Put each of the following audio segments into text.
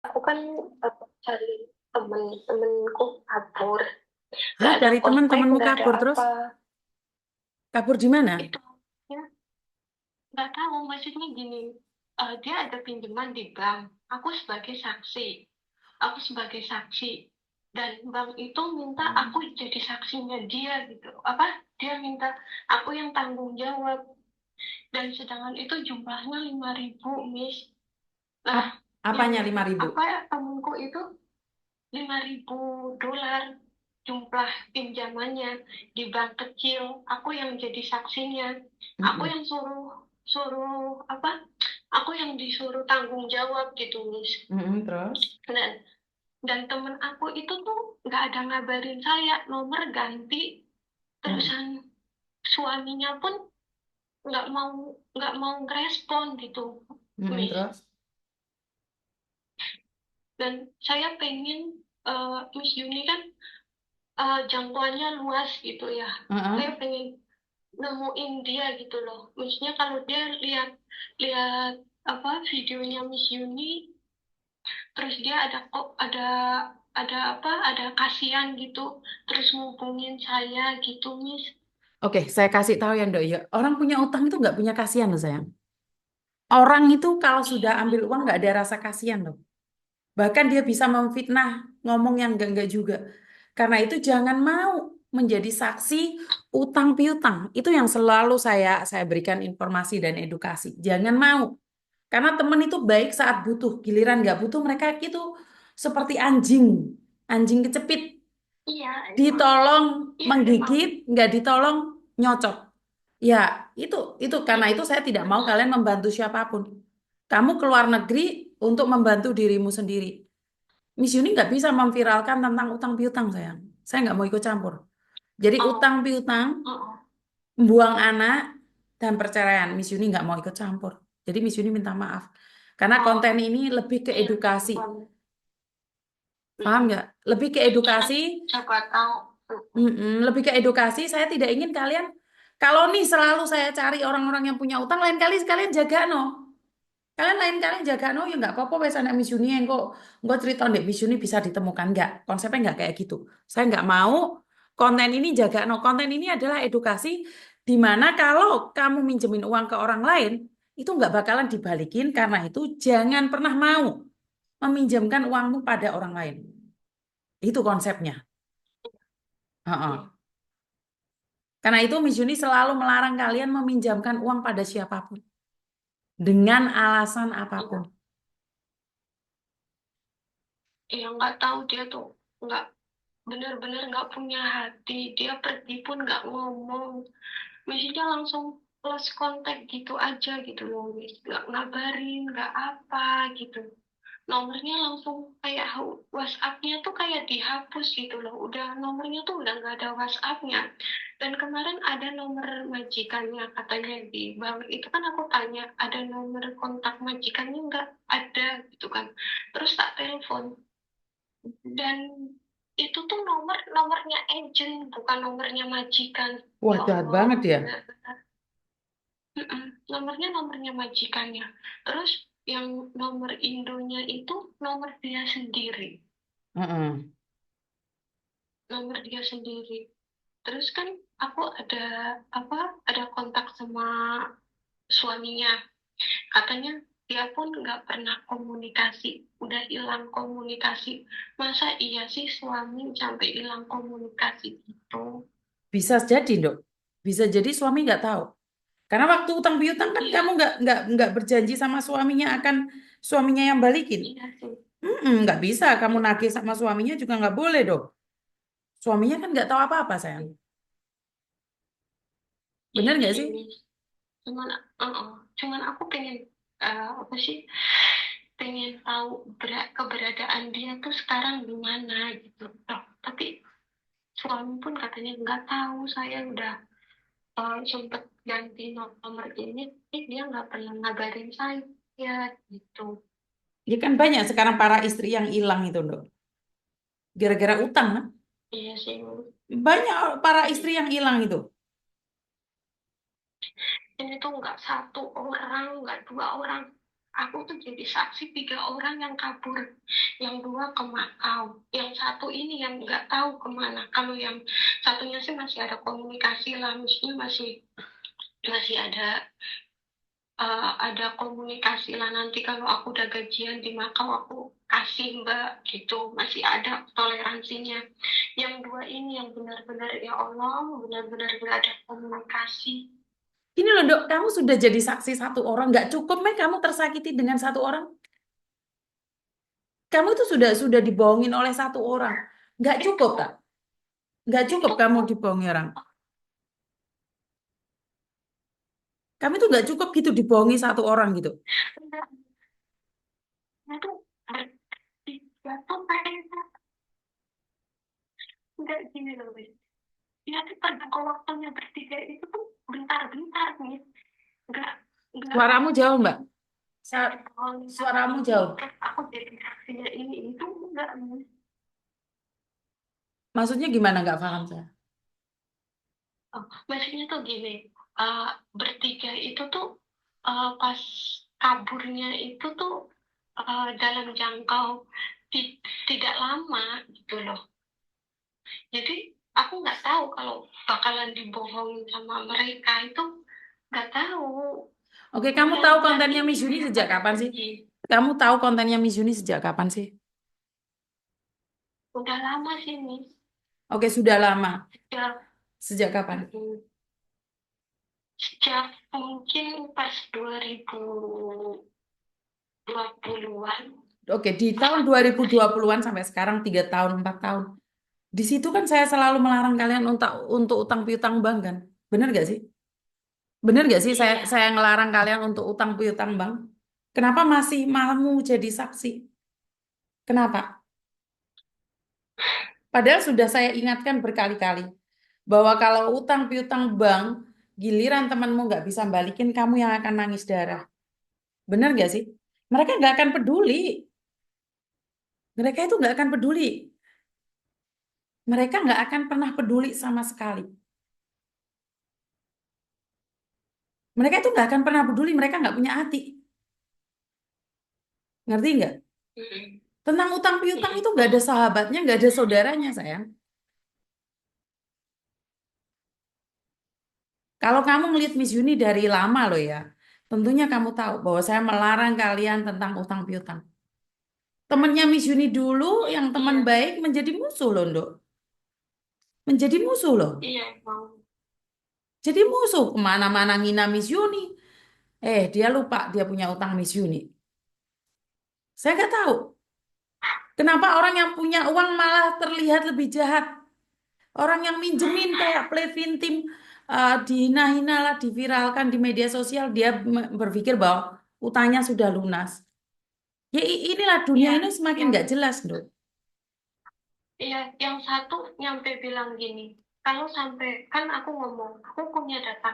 aku kan cari temenku kabur, Hah, nggak ada dari kontak, teman-temanmu nggak ada kabur terus? apa. Kabur di mana? Itu ya nggak tahu, maksudnya gini, dia ada pinjaman di bank, aku sebagai saksi dan bank itu minta aku jadi saksinya dia gitu, apa, dia minta aku yang tanggung jawab, dan sedangkan itu jumlahnya 5.000, Miss. Nah, Ap- yang apanya 5.000? apa ya, temenku itu 5.000 dolar jumlah pinjamannya di bank kecil. Aku yang jadi saksinya. Aku Mm-mm. yang suruh suruh apa? Aku yang disuruh tanggung jawab gitu, Miss. Mm-mm, terus? Dan dan temen aku itu tuh nggak ada ngabarin saya, nomor ganti, Mm-mm. terusan suaminya pun nggak mau nggak mau ngerespon gitu, Mm-mm, Miss. terus? Dan saya pengen, Miss Yuni kan jangkauannya luas gitu ya. Saya Heeh. pengen nemuin dia gitu loh. Maksudnya kalau dia lihat lihat apa videonya Miss Yuni, terus dia ada apa, ada kasihan gitu, terus ngubungin saya gitu, Miss. Oke, saya kasih tahu ya, Dok. Ya, orang punya utang itu nggak punya kasihan loh, sayang. Orang itu kalau sudah Iya, ambil uang nggak ada rasa kasihan loh. Bahkan dia bisa memfitnah, ngomong yang enggak juga. Karena itu jangan mau menjadi saksi utang piutang. Itu yang selalu saya berikan informasi dan edukasi. Jangan mau. Karena teman itu baik saat butuh. Giliran nggak butuh mereka itu seperti anjing. Anjing kecepit. iya emang, Ditolong iya emang. menggigit, nggak ditolong nyocok. Ya, itu karena itu saya tidak mau Benar. kalian membantu siapapun. Kamu keluar negeri untuk membantu dirimu sendiri. Miss Yuni nggak bisa memviralkan tentang utang piutang, sayang. Saya nggak mau ikut campur. Jadi utang Oh, piutang, oh, oh. membuang anak, dan perceraian. Miss Yuni nggak mau ikut campur. Jadi Miss Yuni minta maaf. Karena konten Oh, ini lebih ke iya, edukasi. paham. Paham Mm-mm. nggak? Lebih ke Ya kan, edukasi. siapa tahu. Mm-mm. Lebih ke edukasi. Saya tidak ingin kalian, kalau nih selalu saya cari orang-orang yang punya utang, lain kali sekalian jaga no. Kalian lain kali jaga no, ya nggak apa-apa wes anak Miss Yuni yang kok cerita ndek Miss Yuni bisa ditemukan nggak? Konsepnya nggak kayak gitu. Saya nggak mau konten ini jaga no. Konten ini adalah edukasi di mana kalau kamu minjemin uang ke orang lain itu nggak bakalan dibalikin karena itu jangan pernah mau meminjamkan uangmu pada orang lain. Itu konsepnya. Heeh. Iya. Karena itu Miss Yuni selalu melarang kalian meminjamkan uang pada siapapun dengan alasan apapun. Iya. Ya nggak tahu, dia tuh nggak, benar-benar nggak punya hati, dia pergi pun nggak ngomong, maksudnya langsung lost contact gitu aja gitu loh, Miss. Nggak ngabarin, nggak apa gitu, nomornya langsung kayak WhatsApp-nya tuh kayak dihapus gitu loh, udah nomornya tuh udah nggak ada WhatsApp-nya. Dan kemarin ada nomor majikannya katanya di bank itu, kan aku tanya ada nomor kontak majikannya, nggak ada gitu kan. Terus tak telepon, dan itu tuh nomornya agent, bukan nomornya majikan. Wah, Ya jahat Allah, banget ya. benar-benar. Mm-mm. Nomornya majikannya. Terus yang nomor Indonya itu nomor dia sendiri. Heeh. Nomor dia sendiri. Terus kan aku ada kontak sama suaminya. Katanya dia pun nggak pernah komunikasi, udah hilang komunikasi. Masa iya sih suami sampai hilang komunikasi gitu? Bisa jadi, Dok. Bisa jadi suami nggak tahu. Karena waktu utang piutang kan kamu Iya, nggak berjanji sama suaminya akan suaminya yang balikin. iya sih. Nggak bisa. Kamu Iya, nagih sama suaminya juga nggak boleh, Dok. Suaminya kan nggak tahu apa-apa, sayang. iya Bener nggak sih, sih? Miss. Cuman aku pengen, apa sih, pengen tahu keberadaan dia tuh sekarang di mana gitu. Oh, tapi suami pun katanya nggak tahu, saya udah sempet ganti nomor ini, dia nggak pernah ngabarin saya gitu. Ya kan banyak sekarang para istri yang hilang itu, Dok. Gara-gara utang, kan? Iya sih. Banyak para istri Iya. yang hilang itu. Ini tuh nggak satu orang, nggak dua orang, aku tuh jadi saksi 3 orang yang kabur, yang 2 ke Makau, yang satu ini yang nggak tahu kemana. Kalau yang satunya sih masih ada komunikasi lah, maksudnya masih masih ada komunikasi lah, nanti kalau aku udah gajian di Makau aku kasih Mbak gitu, masih ada toleransinya. Yang 2 ini yang benar-benar ya Allah, benar-benar nggak ada komunikasi. Ini loh dok, kamu sudah jadi saksi satu orang, nggak cukup men kamu tersakiti dengan satu orang. Kamu itu sudah dibohongin oleh satu orang, nggak itu cukup tak? Nggak cukup itu kamu tuh dibohongi orang. Kamu itu nggak cukup gitu dibohongi satu orang gitu. itu jatuh kayaknya nggak gini loh Wis. Ya tuh terjangkau waktunya bertiga itu tuh bentar-bentar nih, nggak nggak Suaramu aku jauh jadi mbak. Sa- bohongin sama Suaramu ini, jauh. terus aku jadi saksinya ini itu enggak nih. Maksudnya gimana nggak paham saya? Oh, maksudnya tuh gini, eh, bertiga itu tuh pas kaburnya itu tuh dalam jangkau tidak lama gitu loh. Jadi aku nggak tahu kalau bakalan dibohongin sama mereka itu, nggak tahu. Oke, kamu tahu Bulan-bulan kontennya ini Miss Yuni mereka sejak pada kapan sih? pergi. Kamu tahu kontennya Miss Yuni sejak kapan sih? Udah lama sih nih, Oke, sudah lama. sejak Sejak kapan? mm, sejak mungkin pas 2020-an. Oke, di tahun 2020-an sampai sekarang 3 tahun, 4 tahun. Di situ kan saya selalu melarang kalian untuk utang piutang bank kan? Bener gak sih? Bener gak sih Iya. saya ngelarang kalian untuk utang piutang bank? Kenapa masih mau jadi saksi? Kenapa? Padahal sudah saya ingatkan berkali-kali bahwa kalau utang piutang bank, giliran temanmu nggak bisa balikin, kamu yang akan nangis darah. Bener gak sih? Mereka nggak akan peduli. Mereka itu nggak akan peduli. Mereka nggak akan pernah peduli sama sekali. Mereka itu nggak akan pernah peduli. Mereka nggak punya hati. Ngerti nggak? Mm-mm. Tentang utang piutang itu Mm-mm. nggak ada sahabatnya, nggak ada saudaranya, sayang. Kalau kamu ngelihat Miss Yuni dari lama loh ya, tentunya kamu tahu bahwa saya melarang kalian tentang utang piutang. Temennya Miss Yuni dulu, yang teman Iya, baik menjadi musuh loh, Nduk. Menjadi musuh loh. iya emang. Jadi musuh kemana-mana ngina Miss Yuni. Dia lupa dia punya utang Miss Yuni. Saya nggak tahu. Kenapa orang yang punya uang malah terlihat lebih jahat? Orang yang minjemin kayak Plevin Tim dihina-hina lah, diviralkan di media sosial, dia berpikir bahwa utangnya sudah lunas. Ya inilah dunia Iya, ini semakin yang nggak jelas, Dok. iya, yang satu nyampe bilang gini, kalau sampai kan aku ngomong, aku punya data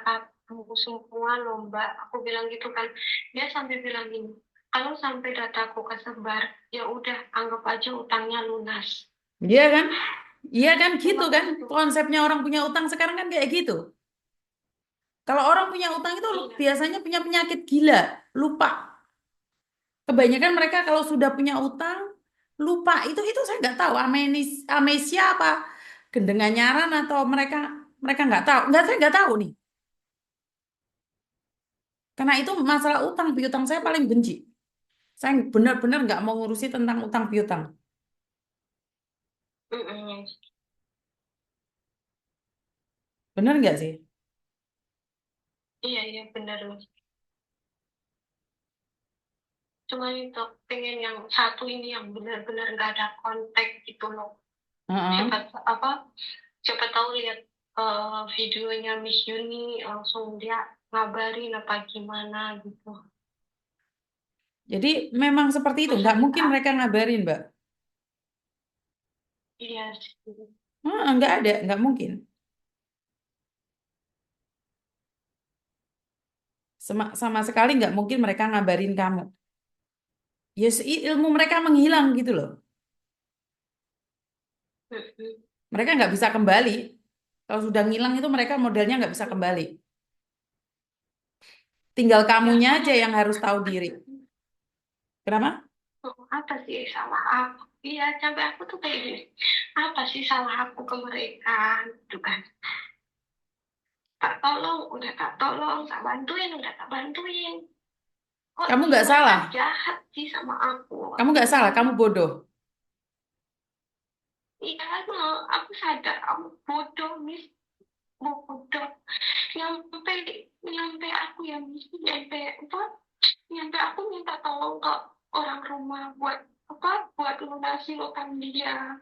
kamu semua loh Mbak, aku bilang gitu kan, dia sampai bilang gini, kalau sampai dataku kesebar, ya udah anggap aja utangnya lunas. Iya kan? Iya kan gitu Terima kan? kasih. Konsepnya orang punya utang sekarang kan kayak gitu. Kalau orang punya utang itu Iya, biasanya punya penyakit gila, lupa. Kebanyakan mereka kalau sudah punya utang, lupa. Itu saya nggak tahu, amnesia apa, gendengan nyaran atau mereka mereka nggak tahu. Saya nggak tahu nih. Karena itu masalah utang piutang saya paling benci. Saya benar-benar nggak mau ngurusi tentang utang piutang. mm-mm. Benar nggak sih? Iya, iya benar Mas. Cuma itu pengen yang satu ini yang benar-benar nggak ada kontak gitu loh. Heeh. Siapa apa siapa tahu lihat videonya Miss Yuni langsung dia ngabarin apa gimana gitu. Jadi memang seperti itu. Masa Nggak kita mungkin mereka ngabarin, Mbak. iya sih. Nggak ada, nggak mungkin. Sama sekali nggak mungkin mereka ngabarin kamu. Ya, ilmu mereka menghilang gitu loh. Mm-mm. Mereka nggak bisa kembali. Kalau sudah ngilang itu mereka modalnya nggak bisa kembali. Tinggal Ya kamunya aku aja nyampe yang harus tahu diri. Kenapa? Oh, apa sih salah aku? Iya, sampai aku tuh kayak gini. Apa sih salah aku ke mereka? Gitu kan. Tak tolong, udah tak tolong, tak bantuin, udah tak bantuin. Kok Kamu nggak mereka salah. jahat sih sama aku? Kamu nggak salah. Kamu bodoh. Iya, aku sadar aku bodoh, Miss. Bodoh. Nyampe, nyampe aku ya, Miss. Nyampe, apa? Nyampe aku minta tolong ke orang rumah buat, apa? Buat lunasi utang dia.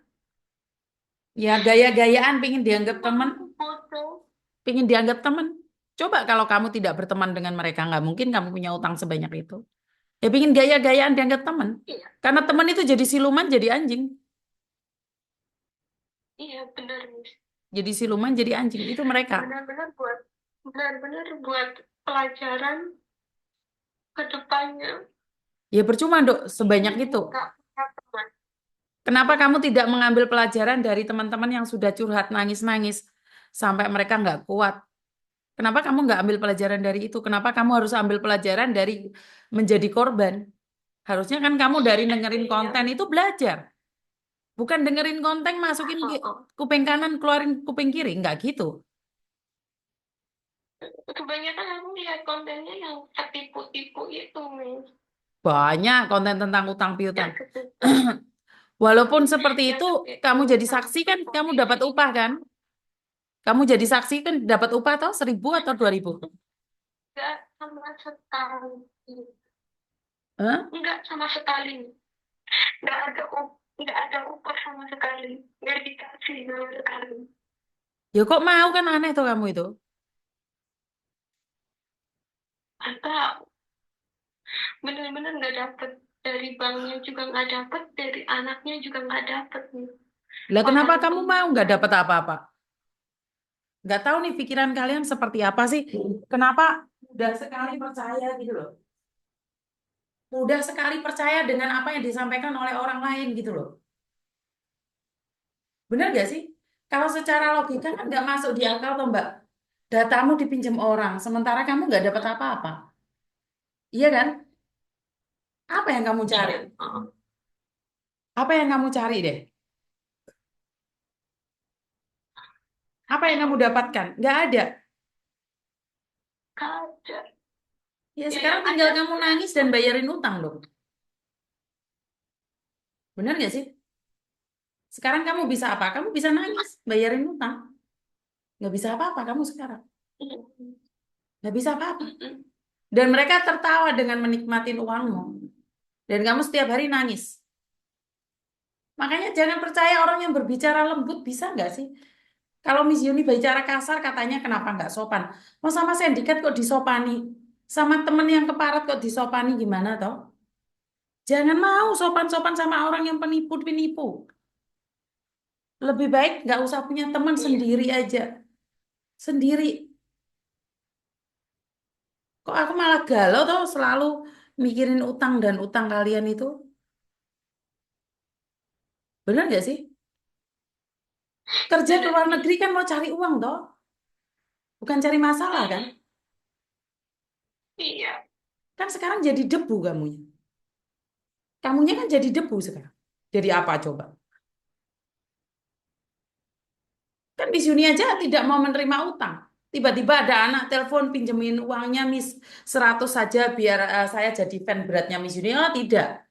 Ya gaya-gayaan pingin dianggap Sumpah teman. aku bodoh. Pingin dianggap teman. Coba kalau kamu tidak berteman dengan mereka. Nggak mungkin kamu punya utang sebanyak itu. Ya pingin gaya-gayaan dianggap teman. Iya, Karena teman itu jadi siluman, jadi anjing. iya benar, Miss. Jadi siluman, jadi anjing. Itu mereka. Benar-benar buat pelajaran ke depannya. Ya percuma, Dok, sebanyak itu. Nggak punya teman. Kenapa kamu tidak mengambil pelajaran dari teman-teman yang sudah curhat nangis-nangis sampai mereka nggak kuat? Kenapa kamu nggak ambil pelajaran dari itu? Kenapa kamu harus ambil pelajaran dari menjadi korban? Harusnya kan kamu dari dengerin Iya. konten itu belajar. Bukan dengerin konten masukin Oh, oh. kuping kanan, keluarin kuping kiri. Nggak gitu. Kebanyakan aku lihat kontennya yang tertipu-tipu itu, Miss. Banyak konten tentang utang piutang. Yang ketipu, Walaupun seperti yang itu, ketipu kamu jadi saksi sampai kan, kamu dapat posisi upah kan? Kamu jadi saksi kan dapat upah atau 1.000 atau 2.000? nggak sama sekali. Hah? Nggak sama sekali. Nggak ada upah sama sekali. Nggak dikasih sama sekali. Ya kok mau kan aneh tuh kamu itu. Atau bener-bener nggak dapet dari banknya juga nggak dapet, dari anaknya juga nggak dapet nih. Lah kenapa Orang kamu mau nggak tuanya. dapat apa-apa? Nggak tahu nih pikiran kalian seperti apa sih? Kenapa mudah sekali percaya gitu loh? Mudah sekali percaya dengan apa yang disampaikan oleh orang lain gitu loh. Benar gak sih? Kalau secara logika kan nggak masuk di akal tuh Mbak. Datamu dipinjam orang, sementara kamu nggak dapat apa-apa. Iya kan? Apa yang kamu cari? Iya, oh, Apa yang kamu cari deh? Apa yang kamu dapatkan? Nggak ada. kader. Ya Ya sekarang yang tinggal ada kamu nangis dan bayarin utang dong. Benar gak sih? Sekarang kamu bisa apa? Kamu bisa nangis, bayarin utang. Nggak bisa apa-apa kamu sekarang. Nggak bisa apa-apa. Dan mereka tertawa dengan menikmati uangmu. Dan kamu setiap hari nangis. Makanya jangan percaya orang yang berbicara lembut, bisa nggak sih? Kalau Miss Yuni bicara kasar, katanya kenapa nggak sopan? Mau sama sindikat kok disopani? Sama temen yang keparat kok disopani gimana toh? Jangan mau sopan-sopan sama orang yang penipu-penipu. Lebih baik nggak usah punya teman Iya. sendiri aja. Sendiri. Kok aku malah galau toh selalu mikirin utang dan utang kalian itu. Bener nggak sih? Kerja ke Benar, luar Miss. negeri kan mau cari uang toh. Bukan cari masalah kan? Iya. Kan sekarang jadi debu kamunya. Kamunya kan jadi debu sekarang. Jadi apa coba? Kan Miss Yuni aja tidak mau menerima utang. Tiba-tiba ada anak telepon pinjemin uangnya Miss 100 saja biar saya jadi fan beratnya Miss Yuni. Oh tidak,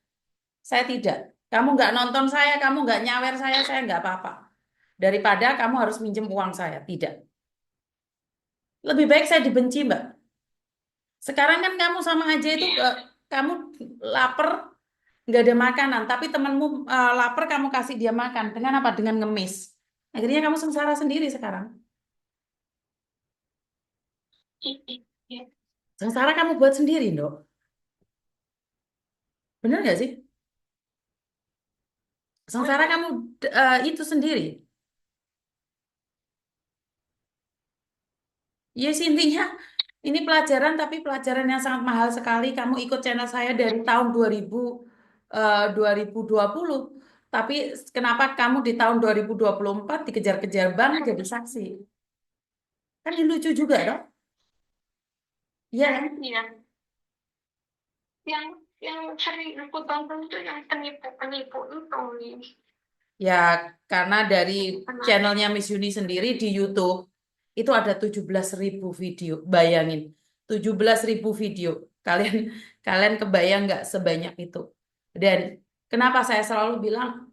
saya tidak. Kamu nggak nonton saya, kamu nggak nyawer saya nggak apa-apa. Daripada kamu harus minjem uang saya. Tidak. Lebih baik saya dibenci, Mbak. Sekarang kan kamu sama aja itu Iya. kamu lapar nggak ada makanan, tapi temanmu lapar kamu kasih dia makan. Dengan apa? Dengan ngemis. Akhirnya kamu sengsara sendiri sekarang. Iya. Sengsara kamu buat sendiri, Dok. Bener nggak sih? Sengsara Benar. kamu itu sendiri. Ya sih intinya ini pelajaran tapi pelajaran yang sangat mahal sekali. Kamu ikut channel saya dari tahun 2020. Tapi kenapa kamu di tahun 2024 dikejar-kejar bank jadi saksi? Kan ini lucu juga, dong? Iya kan? Iya. Yang yang sering aku tonton itu yang penipu-penipu itu nih. Ya, karena dari Kenapa? channelnya Miss Yuni sendiri di YouTube, itu ada 17.000 video. Bayangin, 17.000 video. Kalian kalian kebayang nggak sebanyak itu? Dan kenapa saya selalu bilang,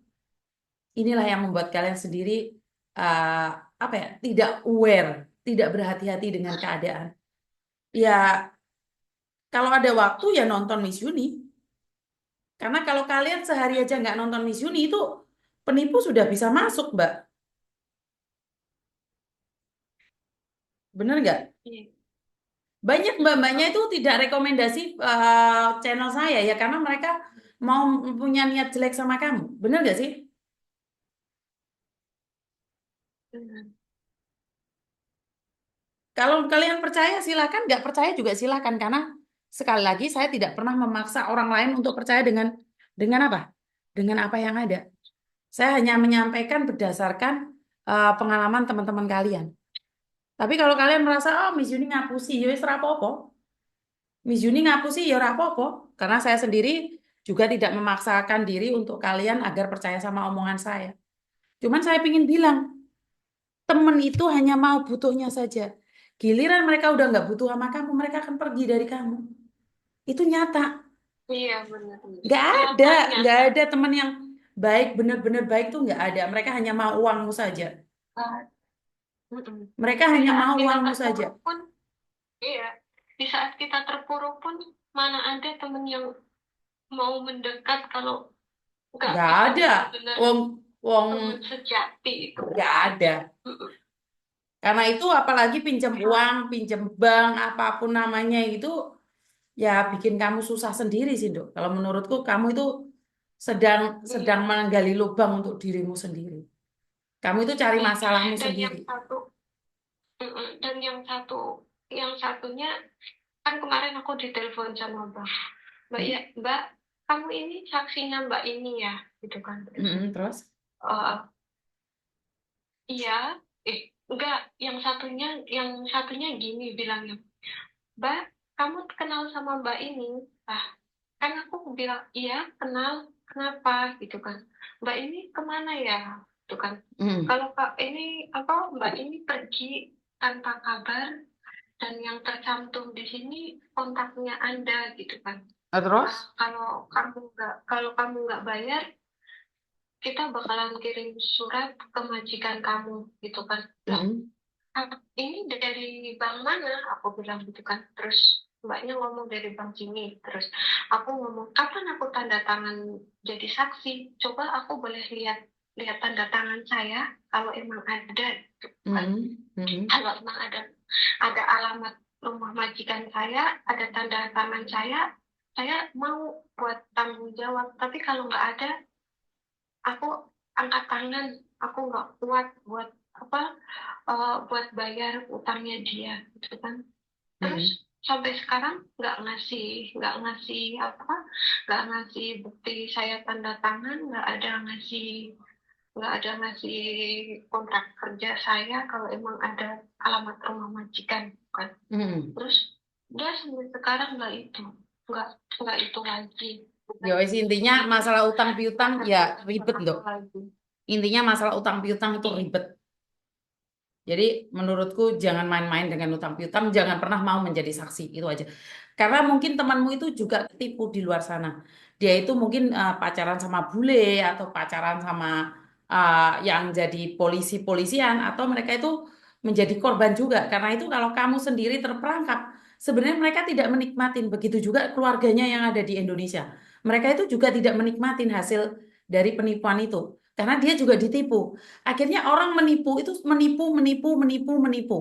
inilah yang membuat kalian sendiri, uh, apa ya, tidak aware, tidak berhati-hati dengan keadaan. Ya, kalau ada waktu ya nonton Miss Yuni. Karena kalau kalian sehari aja nggak nonton Miss Yuni, itu penipu sudah bisa masuk, Mbak. Bener nggak? Iya, Banyak iya, mbak-mbaknya itu tidak rekomendasi channel saya ya karena mereka mau punya niat jelek sama kamu. Bener nggak sih? benar. Kalau kalian percaya silakan, nggak percaya juga silakan karena sekali lagi saya tidak pernah memaksa orang lain untuk percaya dengan apa? Dengan apa yang ada. Saya hanya menyampaikan berdasarkan pengalaman teman-teman kalian. Tapi kalau kalian merasa oh Miss Yuni ngapusi, ya wis ra apa-apa. Miss Yuni ngapusi ya ora apa-apa. Karena saya sendiri juga tidak memaksakan diri untuk kalian agar percaya sama omongan saya. Cuman saya ingin bilang, temen itu hanya mau butuhnya saja. Giliran mereka udah nggak butuh sama kamu, mereka akan pergi dari kamu. Itu nyata. Iya, benar, benar. Nggak ada, Nyata, nggak nyata. ada teman yang baik, benar-benar baik tuh nggak ada. Mereka hanya mau uangmu saja. Ah, mm-mm. Mereka Di hanya saat mau kita uangmu saja. terpuruk pun, iya. Di saat kita terpuruk pun, mana ada temen yang mau mendekat kalau nggak Nggak bisa ada. benar-benar Wong, wong, teman sejati itu nggak nggak ada. ada. Mm-mm. Karena itu apalagi pinjam uang, pinjam bank, apapun namanya itu ya bikin kamu susah sendiri sih, Dok. Kalau menurutku kamu itu sedang sedang Iya. menggali lubang untuk dirimu sendiri. Kamu itu cari Eh, masalahmu dan sendiri. yang satu, dan yang satunya kan kemarin aku ditelepon sama Mbak. Mbak Hmm? ya, Mbak, kamu ini saksinya Mbak ini ya, gitu kan. Terus, Mm-mm, terus? eh, iya, enggak, yang satunya gini bilangnya, Mbak, kamu kenal sama Mbak ini? Ah, kan aku bilang iya kenal, kenapa gitu kan. Mbak ini kemana ya, gitu kan. Mm. Kalau Kak ini apa, Mbak ini pergi tanpa kabar dan yang tercantum di sini kontaknya Anda gitu kan. Ah, Ah, terus? kalau kamu nggak bayar, kita bakalan kirim surat ke majikan kamu gitu kan. Lah, Mm-mm. ini dari bank mana? Aku bilang gitu kan. Terus mbaknya ngomong dari bank sini. Terus aku ngomong, kapan aku tanda tangan jadi saksi? Coba aku boleh lihat lihat tanda tangan saya kalau emang ada gitu kan. Mm-mm. Mm-mm. Kalau emang ada alamat rumah majikan saya, ada tanda tangan saya mau buat tanggung jawab. Tapi kalau nggak ada, aku angkat tangan. Aku nggak kuat buat apa, buat bayar utangnya dia gitu kan. Terus Mm-mm. sampai sekarang nggak ngasih bukti saya tanda tangan, nggak ada ngasih kontrak kerja saya kalau emang ada alamat rumah majikan kan. Mm-mm. Terus dia sampai sekarang nggak nggak itu lagi, Ya bukan wes intinya bukan masalah utang piutang bukan ya bukan ribet aku loh. lagi. Intinya masalah utang piutang itu Iya, ribet. Jadi menurutku jangan main-main dengan utang piutang, jangan pernah mau menjadi saksi itu aja. Karena mungkin temanmu itu juga ketipu di luar sana. Dia itu mungkin pacaran sama bule atau pacaran sama yang jadi polisi-polisian atau mereka itu menjadi korban juga. Karena itu kalau kamu sendiri terperangkap, sebenarnya mereka tidak menikmatin. Begitu juga keluarganya yang ada di Indonesia. Mereka itu juga tidak menikmatin hasil dari penipuan itu. Karena dia juga ditipu. Akhirnya orang menipu itu menipu, menipu, menipu, menipu.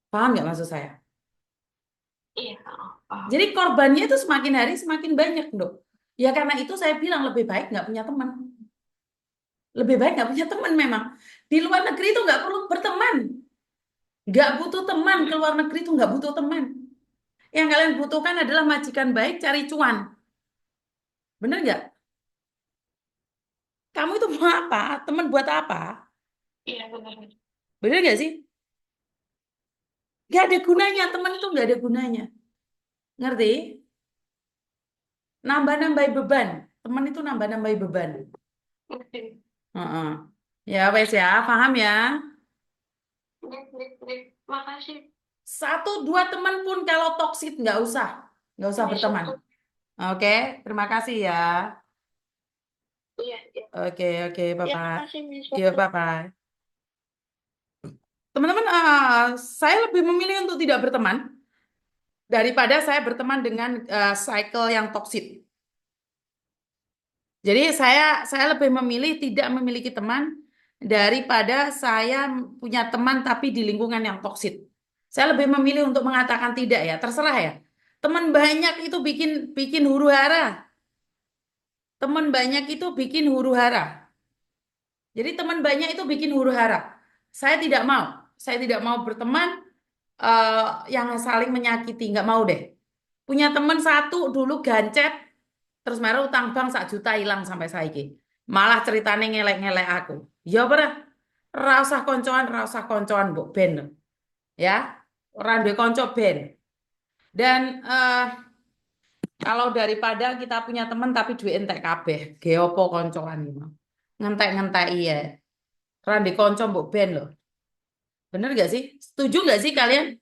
Paham nggak maksud saya? iya, paham. Jadi korbannya itu semakin hari semakin banyak, dok. Ya karena itu saya bilang lebih baik nggak punya teman. Lebih baik nggak punya teman memang. Di luar negeri itu nggak perlu berteman. Nggak butuh teman. Ke luar negeri itu nggak butuh teman. Yang kalian butuhkan adalah majikan baik cari cuan. Bener nggak? Kamu itu mau apa? Teman buat apa? Iya, benar. Bener nggak sih? Nggak ada gunanya. Teman itu nggak ada gunanya. Ngerti? nambah-nambahi beban. Teman itu nambah-nambahi beban. Oke. Heeh. Ya wes ya, paham ya. Baik, baik, baik. Makasih. Satu dua teman pun kalau toksit nggak usah Ini berteman. syukur. Oke, terima kasih ya. Iya, iya. Oke, oke, Ya, bye-bye. makasih, Miss. Iya, bye-bye. Teman-teman, saya lebih memilih untuk tidak berteman daripada saya berteman dengan cycle yang toksit. Jadi saya lebih memilih tidak memiliki teman daripada saya punya teman tapi di lingkungan yang toksit. Saya lebih memilih untuk mengatakan tidak ya, terserah ya. Teman banyak itu bikin bikin huru hara. Teman banyak itu bikin huru hara. Jadi teman banyak itu bikin huru hara. Saya tidak mau. Saya tidak mau berteman eh, yang saling menyakiti. Nggak mau deh. Punya teman satu dulu gancet, terus mereka utang bank 1 juta hilang sampai saiki. Malah ceritanya ngelek-ngelek aku. Ya pernah. Rasah koncoan, Mbok Ben. Ya. Ora duwe konco Ben. Dan kalau daripada kita punya teman tapi duwe entek kabeh, ge opo koncoan iki mau. Ngentek-ngenteki ya. Ora ndek konco Mbok Ben loh. Bener gak sih? Setuju gak sih kalian?